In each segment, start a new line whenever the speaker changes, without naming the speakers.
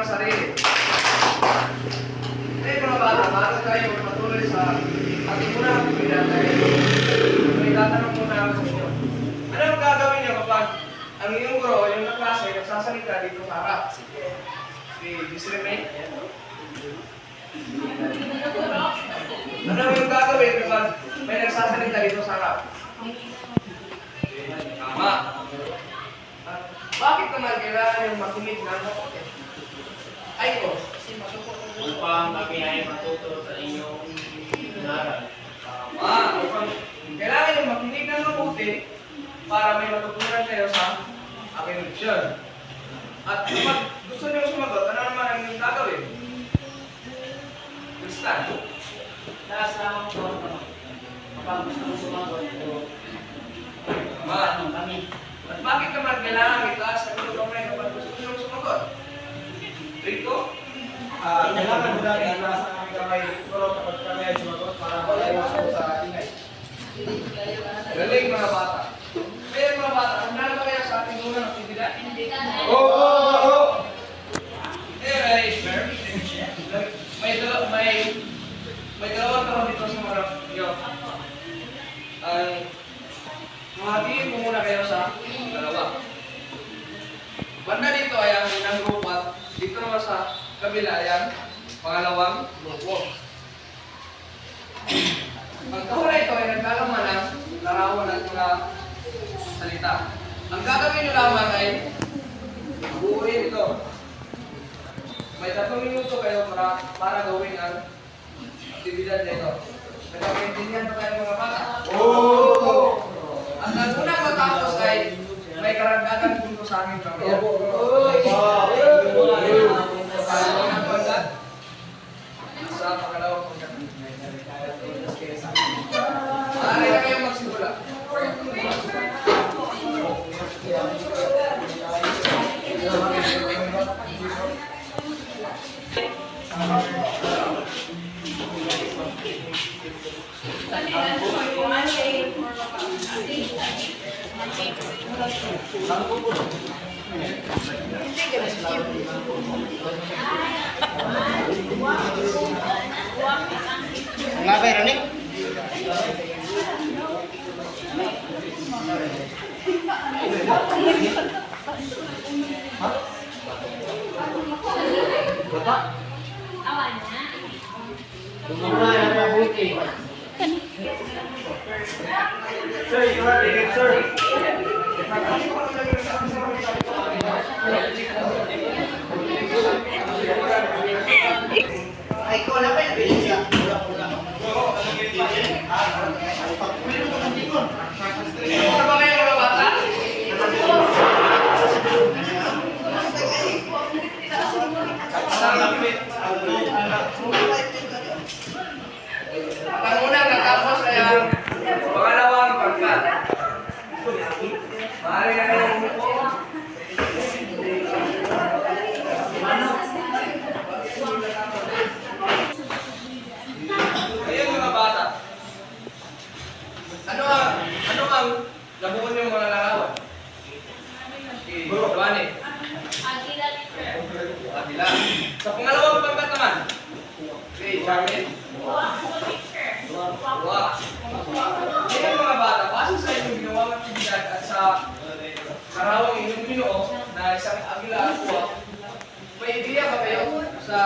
ng sarili. Ngayon mga bata, bago tayo patuloy sa ating unang aktividad dahil may tatanong muna ako sa inyo. Ano ang gagawin niyo kapag ang inyong guro, yung kaklase, nagsasalita dito sa harap? Si Disremate. Ano yung gagawin kapag may nagsasalita dito sa harap? Tama. Bakit naman kailangan yung makinig ng kapatid? Ay ko.
Upang kami ay matuto sa inyong inaral.
Tama. Kailangan yung makinig ng mabuti para may matutunan kayo sa aking leksyon. At kapag gusto niyo sumagot, ano naman ang inyong gagawin? Kristan.
Nasa ako kapag gusto mo sumagot,
Tama.
kami.
At bakit naman kailangan itaas ang ulo kamay kapag gusto niyo sumagot? Rico?
Kailangan mo lang itaas ang aming kamay pero kapag kami ay sumagot para maiwas po sa ingay.
Galing mga bata. Kaya mga bata, handa na ba kayo sa ating unang aktibidad?
Oo!
May dalawang tao dito sa harap niyo. Mahatiin mo muna kayo sa dalawa. Banda dito ay ang unang grupo at dito naman sa kabila ay ang pangalawang grupo. Ang kahon na ito ay naglalaman ng larawan ng mga salita. Ang gagawin nyo lamang ay buuin ito. May 3 minuto kayo para gawin ang aktibidad na ito. Nagkakaintindihan pa tayo mga bata?
Oo!
At ang unang matapos ay may karagdagang punto sa aking kamay. Pangalawang pagkat sa pangalawang pagkat. Maaari na kayo magsimula.
Nga ba, Ronnie? Ha? Bata?
Tumulay ang mabuti.
Sir, you are the sir. Ay, ko na ba yung bilis yan?
Ano ba kayo mga bata? Ang unang natapos ay ang pangalawang pagkat. Maaari na kayo umupo. Ayun mga bata. Ano ang labuhan yung mga larawan? Si Juane. Adila. Sa pangalawang pagkat naman. Si Charmin. Wow. Ngayon mga bata, base sa inyong ginawang aktibidad at sa karawang inyong binuo na isang agila at buwak, may ideya ba kayo sa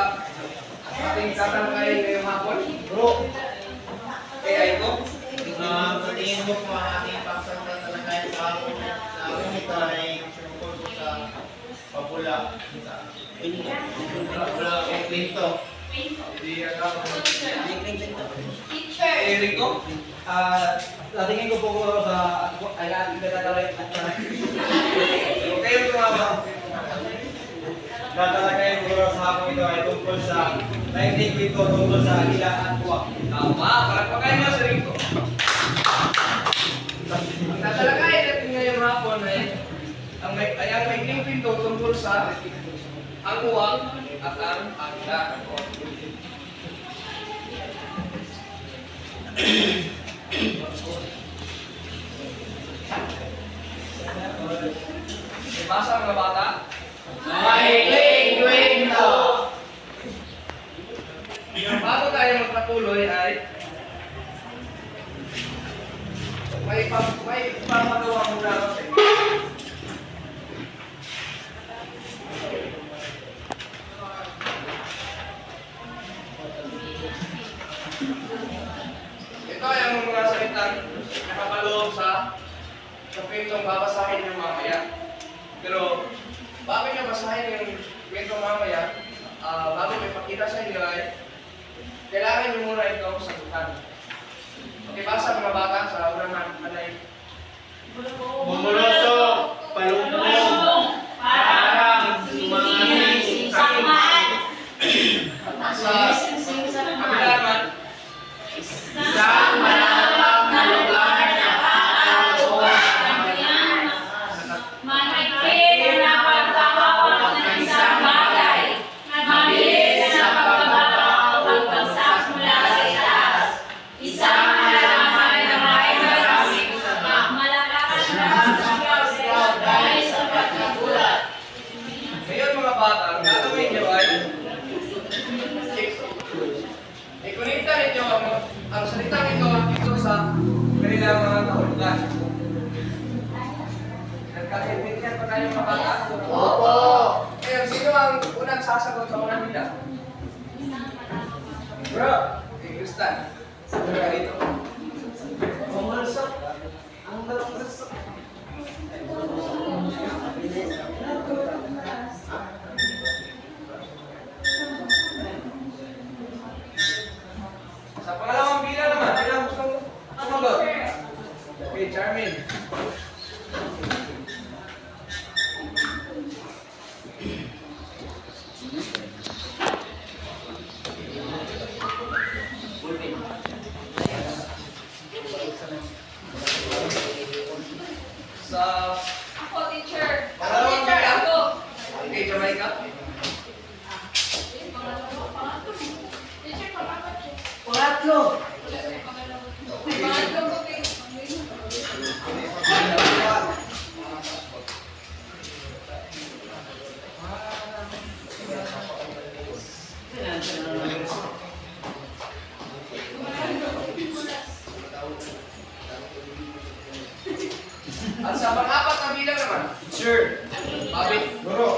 ating tatalakayin ngayong hapon?
Bro,
Kaya ito?
sa tingin mo po ang ating paksang na talakayan sa hapon ito ay tungkol po sa papula. Papula o pinto.
Hindi Rico?
Tingin ko po sa ay ating tatalakayan
Kayo tumama.
tatalakayan ko sa hapon ito ay tungkol sa naignig ito tungkol sa agila at buwak.
Tama, palagpakain nyo si Rico. Ang tatalakayin natin ngayong hapon ay ang maigling pinto tungkol sa ang uwang at ang agila. Basa mga bata.
Maikling kwento.
pagpatuloy ay may papagawa muna ako sa inyo. Ito ay ang mga salitang nakapaloob sa kwentong babasahin niyo mamaya. Pero bago niyo basahin yung kwentong mamaya, bago niyo ipakita sa inyo ay kailangan niyo muna ito sagutan. Okay, basa mga bata sa unang kanay.
Bumulusok, palumpong, parang sumangising sa iman.
Sa kabila naman,
Isang malawak na lugar na kakalaot ng Pilipinas.
Mahigpit na pagkakawak ng isang bagay. Mabilis na pagbabaw ang bagsak mula sa itaas. Isang halaman na may maraming sabak. Malakas na pagkakawak dahil sa pagkagulat.
ngayon mga bata, ang gagawin niyo ay ikonekta ninyo ang salitang ito dito sa kanilang mga kahulugan. Nagkakaintindihan pa tayo mga bata?
Opo.
Kaya sino ang unang sasagot sa unang nila? Bro, Kristan. Sabi ka dito. Bumalsak. Ang bumalsak. Sa pangalawang bilang naman, kailangan gustong sumagot. Okay, Charmin. Sa
Ako, teacher.
pangalawang
Teacher,
bilang,
ako.
okay, Jamaica.
Teacher, pangapat.
Pangatlo.
Pangatlo ko,
At sa pang-apat na bilang naman, sure. Bobby.
Guro.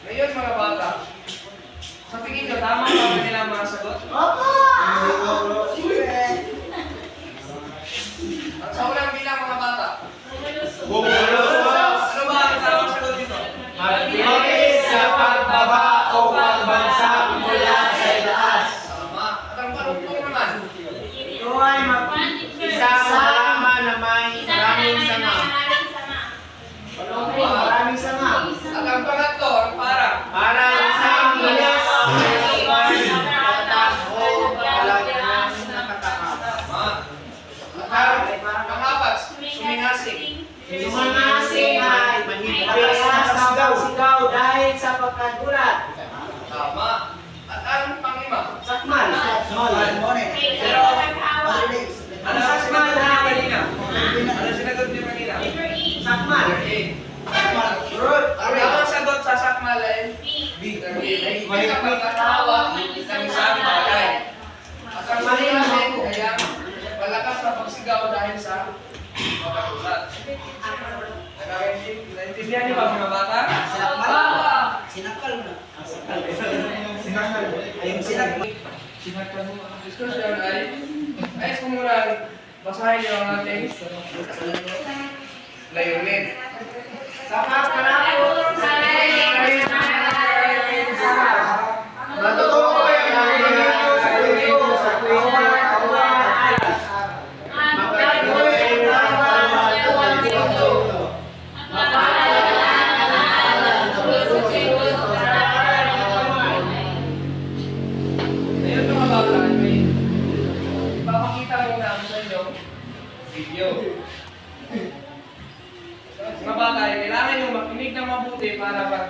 Ngayon mga bata, sa tingin nyo, tama ba ang kanilang mga sagot?
Opo.
At sa unang bilang mga bata,
Bumulusok,
ano ba ang tamang sagot dito?
mabilis sa pagbaba o pagbagsak mula sa itaas.
Tama. At ang palumpong naman,
Ito ay
Isang halaman na may maraming sanga.
maraming sanga.
at ang pangatlo, ang parang.
Parang isang bilis na lugar na tatas o palagyan na kataas.
Tama. At ang pang-apat, sumingasing.
Sumangasing ay mahigpit na
Sigaw dahil sa pagkagulat.
Tama. At ang panglima,
Sakmal.
pero ano ang sinagot niyo kanina? Ano ang sinagot niyo kanina?
Sakmal.
Ang tamang sagot sa sakmal ay B. Mahigpit na pagkatawa ng isang bagay. At ang mali namin ay ang malakas na pagsigaw dahil sa pagkagulat. Naintindihan niyo ba mga bata?
Sinakal mo na.
Discussion ay ayos ko muna basahin niyo ang ating layunin.
Sapat ka na po.
Matutukoy ang mga
video. Mga bata, kailangan nyo makinig ng mabuti para pag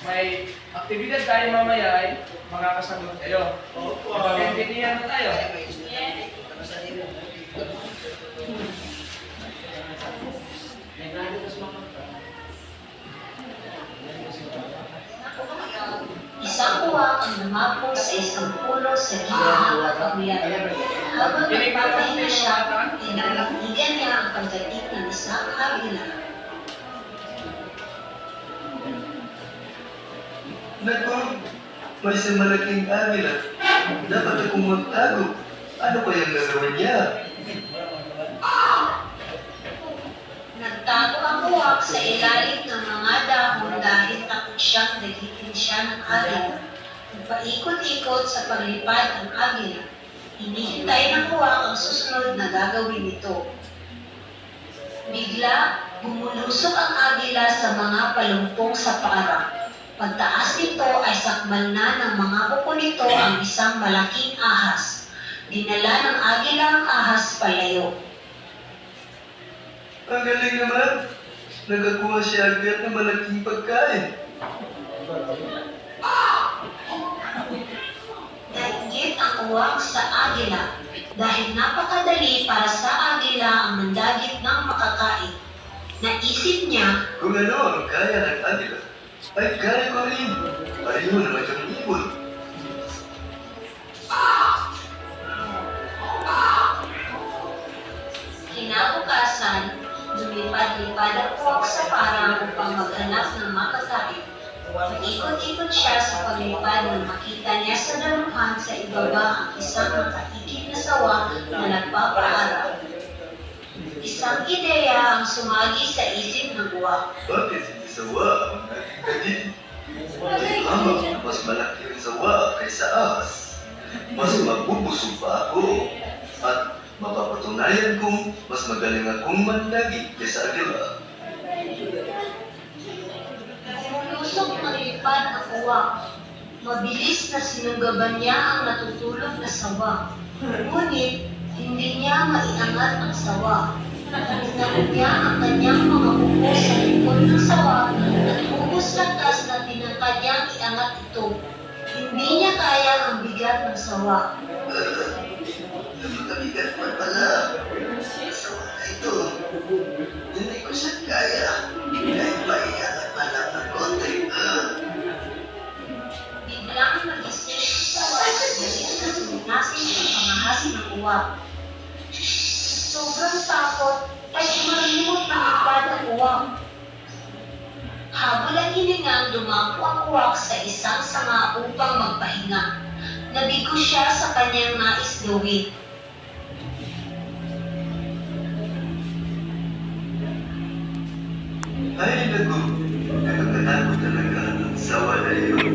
may aktibidad tayo mamaya ay makakasagot kayo. Pagkaintindihan na tayo.
Isang uwak ang lumapot sa isang pulo sa gitna ng kapamilya. Habang nagpapahinga siya, ay nalakdigan niya ang pagdating ng isang agila.
Naku, may isang malaking agila. Dapat akong magtago. Ano kayang gagawin niya?
Nagtago ang uwak sa ilalim ng mga dahon dahil takot siyang dagitin siya ng agila. Nagpaikot-ikot sa paglipad ng agila. Hinihintay ng uwak ang susunod na gagawin nito. Bigla, bumulusok ang agila sa mga palumpong sa paara. Pagtaas nito ay sakmal na ng mga kuko nito ang isang malaking ahas. Dinala ng agila ang ahas palayo.
Ang galing naman. Nakakuha siya agad ng malaking pagkain.
Nainggit ang uwak sa agila dahil napakadali para sa agila ang mandagit ng makakain. Naisip niya,
Kung ano ang kaya ng agila, ay kaya ko rin. Pareho naman yung ibon.
kinabukasan, lumipad-lipad ang uwak sa parang upang maghanap ng makakain. Ikot-ikot siya sa paglipad nang makita niya sa daluhan sa ibaba ang isang makaikip na sawa na nagpapaara. Isang ideya ang sumagi sa isip ng uwak.
Bakit hindi sawa ang naging kadin? Mas malaki ang sawa kaysa ahas. Mas mabubusog pa ako. At mapapatunayan kong mas magaling akong mandagi kaysa agila.
Lumusok ng lipad ang uwak. Mabilis na sinugaban niya ang natutulog na sawa. Ngunit, hindi niya maiangat ang sawa. Tinawag niya ang kanyang mga upo sa likod ng sawa at ubos lakas na tinangkad niyang iangat ito. Hindi niya kaya ang bigat ng sawa.
Napakabigat pa pala. Sawa na ito. Hindi ko siya kaya. Kahit maiangat pa lang ng konti.
Biglang nag-isip ang sawa at bilis na suminasin ang pangahas ng uwak. Sobrang takot ay marimot ng lipad ang uwak. Habang ang hiningang dumako ang uwak sa isang sanga upang magpahinga. Nabigo siya sa kanyang nais gawin.
Ay, naku. Nakakatakot talaga ang sawa na yun.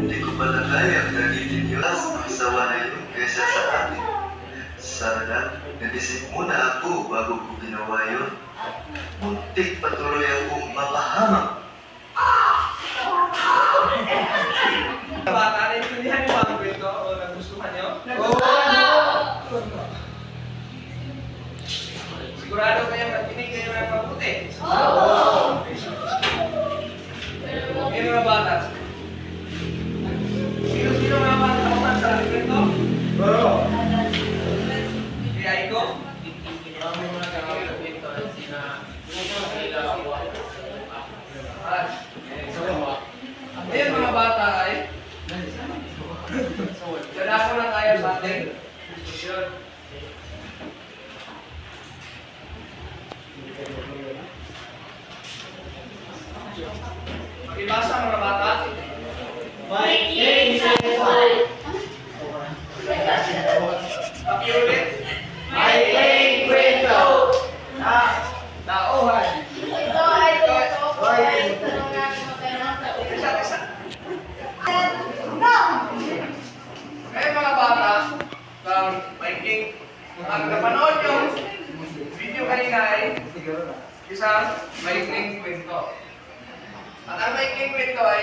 Hindi ko pala kaya nagitin yun ang sawa na yun kaysa sa akin. Sana, nag-isip muna ako bago ko ginawa yun. Muntik patuloy akong mapahamak.
Bata, naintindihan niyo ba ang kwento o nagustuhan niyo? Sigurado kayo nakinig kayo ng mabuti. Ngayon mga bata, sino mga bata naman sa ating kwento? Kaya ikaw? Ngayon mga bata ay dadako na tayo sa ating diskusyon. Makibasa mga bata.
Makikinig sa buhay.
Pakiulit.
Maikling kwento.
Tauhan.
Ito ay totoo ay tanungan mo sa
Isa. Ngayon mga bata, making ang napanood yung video kanina ay isang maikling kwento. At ang maikling kwento ay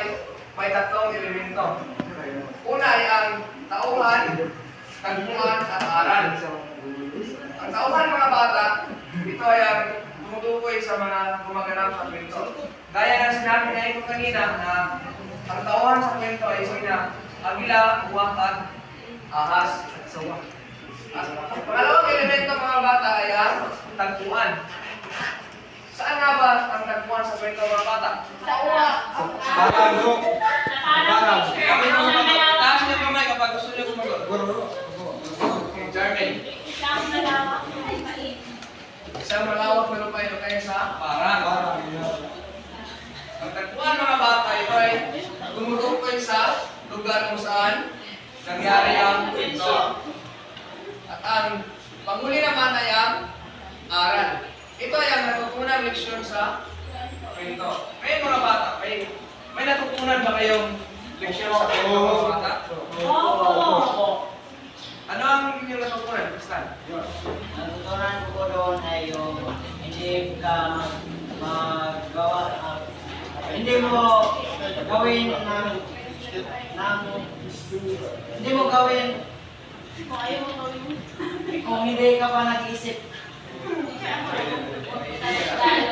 may tatlong elemento. Una ay ang tauhan, tagpuan at aral. Ang tauhan mga bata ito ay ang tumutukoy sa mga gumaganap sa kwento. Gaya ng sinabi na ito kanina na ang tauhan sa kwento ay sina agila, uwak at ahas at sawa. Ang pangalawang elemento mga bata ay ang tagpuan. Saan nga ba ang tagpuan sa kwento mga bata?
Sa uwa.
Taas niyo kamay kapag gusto niyo sumagot. Jermaine.
Isang malawak ay mait.
Isang malawak na lupa ito kayo sa parang. Ang tagpuan mga bata, ito ay tumutukoy sa lugar kung saan nangyari ang kwento. At ang panghuli naman ay ang aral. Ito ay ang natutunang leksyon sa kwento. Ngayon mga bata, may natutunan ba kayong leksyon sa kwento mga bata?
Opo.
Ano ang inyong natutunan, Kristan?
Natutunan ko doon ay yung hindi ka magawa, hindi mo gawin hindi mo gawin kung hindi ka pa nag-isip.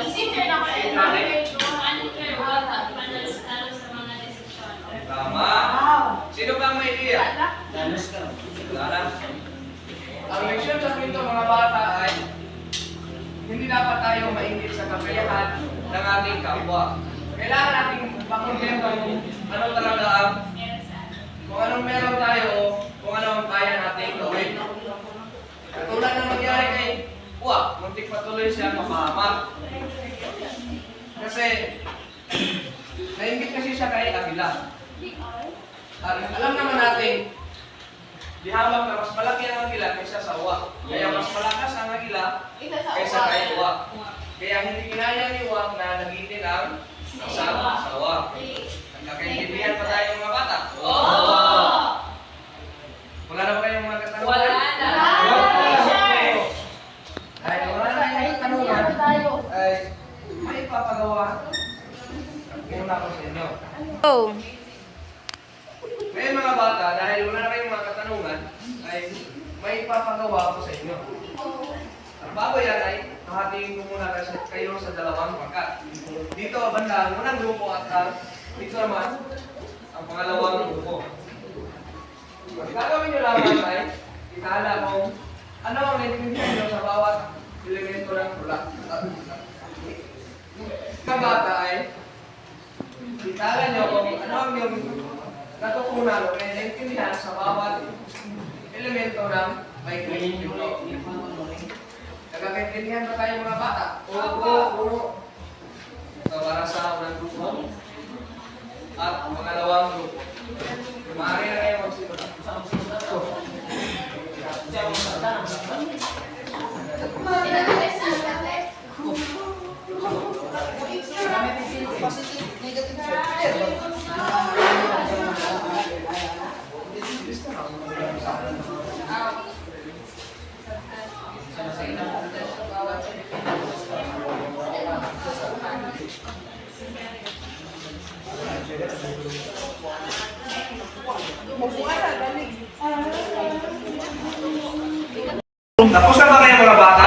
Isipin ako ay bakit ano kayo wala panalo sa mga desisyon.
Tama. Sino ba ang may idea?
Dalos ka.
Wala. Ang leksyon sa kwento mga bata ay hindi dapat tayo mainggit sa kakayahan ng ating kapwa. Kailangan nating pakumpleto kung ano talaga ang kung anong meron tayo kung ano ang kaya nating gawin. Katulad na nangyari kay Uwa, muntik patuloy siya mapahamak. Kasi nainggit kasi siya kay Agila. Alam naman natin, di hawak na mas malaki ang agila kaysa sa uwa. Kaya mas malakas ang agila kaysa kay uwa. Kaya hindi kinaya ni uwa na nagitin ang sawa. Nagkakaintindihan pa tayo mga bata?
Oo.
Wala na ba kayong mga katanungan?
Wala na.
Ay, wala na kayong katanungan. Ay, may papagawa. Muna ko sa inyo.
Oh.
Ngayon mga bata, dahil wala na kayong mga katanungan, ay may ipapagawa ko sa inyo. Ang bago yan ay hahatiin ko muna kayo sa dalawang pangkat. Dito banda ang unang grupo at dito naman ang pangalawang grupo. Ang gagawin nyo lamang ay itala kung ano ang naiintindihan nyo sa bawat elemento ng tula. Mga bata ay itala nyo kung ano ang yung natutunan o naiintindihan sa bawat elemento ng may unit. Nagkakaintindihan ba tayo mga bata? Oo. So, para sa unang grupo at pangalawang grupo. Maaari na kayo magsimula. Tapos na ba kayo mga bata?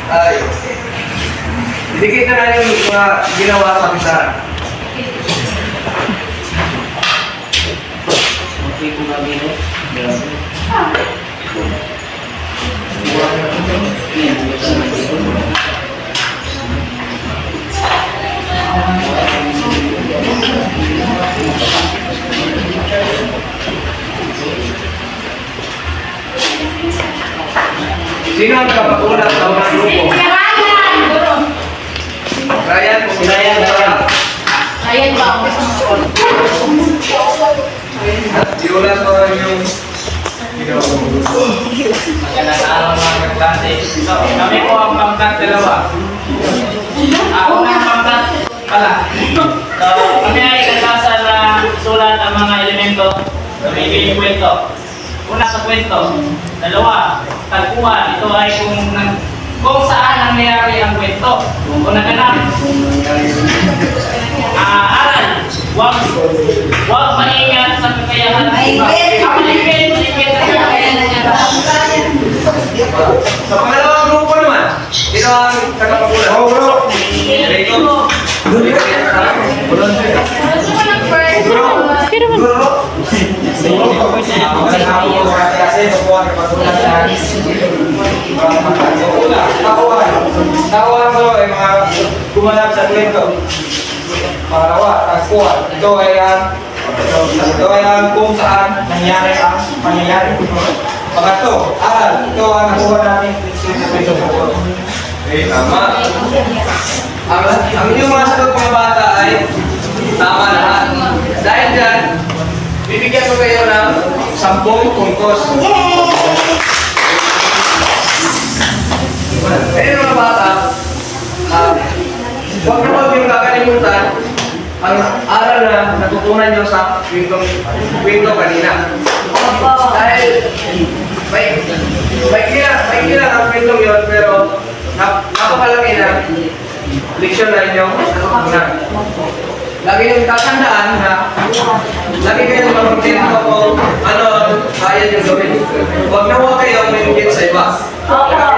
Ay, idikit na lang yung mga ginawa sa pisaran.
Okay kung gagawin.
Sino ang kapatulat sa unang grupo? Ryan, kung Ryan.
Ayan ba?
At iulat ko yung ginawa mo.
Magandang araw mga kaklase. So, kami po ang pangkat dalawa. Ako na ang pangkat pala. So, kami ay kakasa na sulat ang mga elemento na may biling kwento. Una sa kwento. Dalawa, tagpuan. Ito ay kung saan nangyari ang kwento. Kung naganap. Aral. Huwag maingat sa kakayahan ng iba. Maligid sa kakayahan ng iba.
Sa pangalawa ako mga klase, kukuha ng pagkulang na so una, nakuha ko ay mga gumanap sa kwento. Pangalawa, nagkuha. Ito ay ang kung saan nangyari ang pangyayari. Pangatlo, aral. Ito ang nakuha natin sa kwento. Okay, tama. Ang inyong mga sagot mga bata ay tama lahat. Dahil dyan, bibigyan ko kayo ng 10 puntos. Kaya mga bata, huwag na huwag yung kakalimutan ang aral na natutunan nyo sa kwento kanina. Dahil may kila ang kwento yun, pero napakalaki na leksyon na inyong natutunan. Lagi yung tatandaan na lagi kayong mag-contento kung ano kaya nyo gawin. Huwag na huwag kayong may sa iba.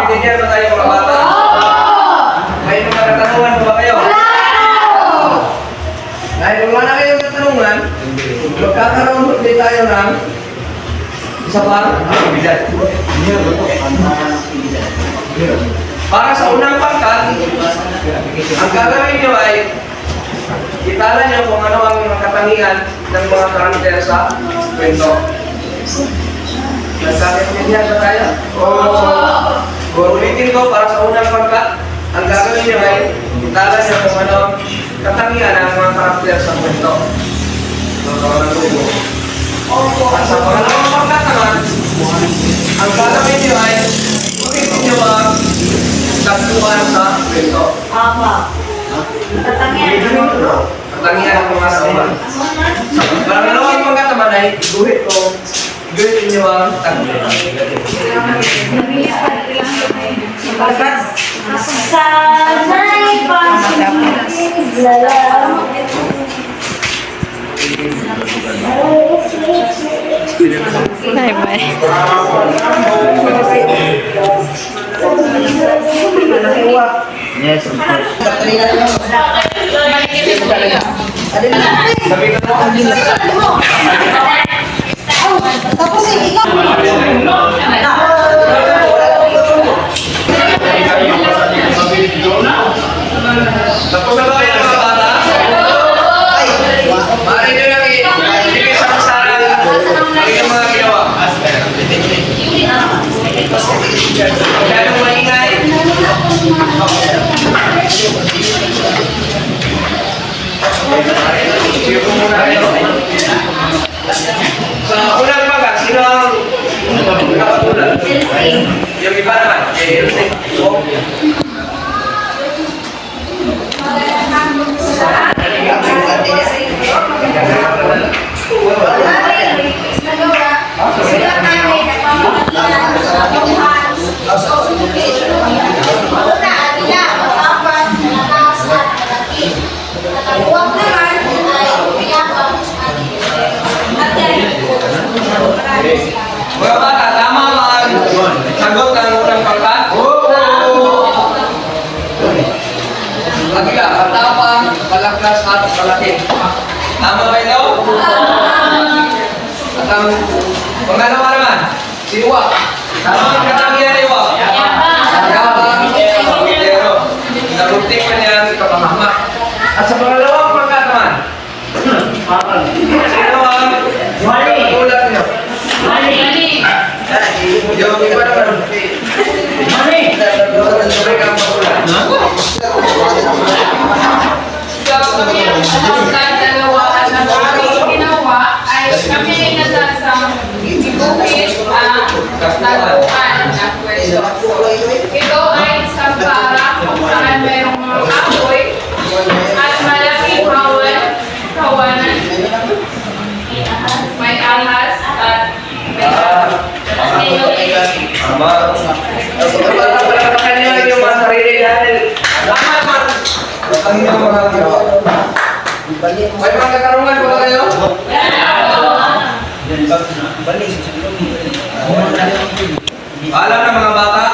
Pinigyan ba tayo mga bata? May mga katanungan ba kayo? Dahil kung wala kayong katanungan, magkakaroon ulit tayo ng isa pang aktividad. Para sa unang pangkat, ang gagawin nyo ay itala nyo kung ano ang katangian ng mga karakter sa kwento. Nagkakaintindihan ba tayo? Ulitin ko para sa unang pangkat, ang gagawin nyo ay itala nyo kung ano ang katangian ng mga karakter sa kwento. At sa pangalawang pangkat naman, ang gagawin nyo ay ulitin nyo ang tagpuan sa kwento. Katangian ng mga katawan. Sa pangalawang pangkat naman ay guhit nyo ang tagpuan.
Sana'y paglalang
Yes, of course.
Tapos ikaw.
Tapos na ba kayo mga bata? Maaari nyo lang ibigay sa kasaran ang inyong mga ginawa. Kaya nung maingay. Sige po muna kayo. Sa unang pangkat, sino ang nakatulad? Yung iba naman, Elsie. Mga bata, tama ba ang sagot ng unang pangkat? Lagila, katapang, palaklas at palaki. Tama ba ito? At ang pangalawa naman, si Iwa. Tama ang katangian ni Iwa. Yabang, pero nabutik pa niya si Kapahamak. At sa pangalawang pangkat naman, sino ang katulad niyo? Yung iba naman,
kami ang dalawa na ginawa ay kami ay nasasang ibukit ang taguan na kwento. Ito ay isang para kung saan mayroong mga apoy at malaking kawanan, may ahas at may
Napalapakan niyo yung mga sarili dahil tama naman ang inyong mga ginawa. May mga katarungan po ba kayo? Alam na mga bata?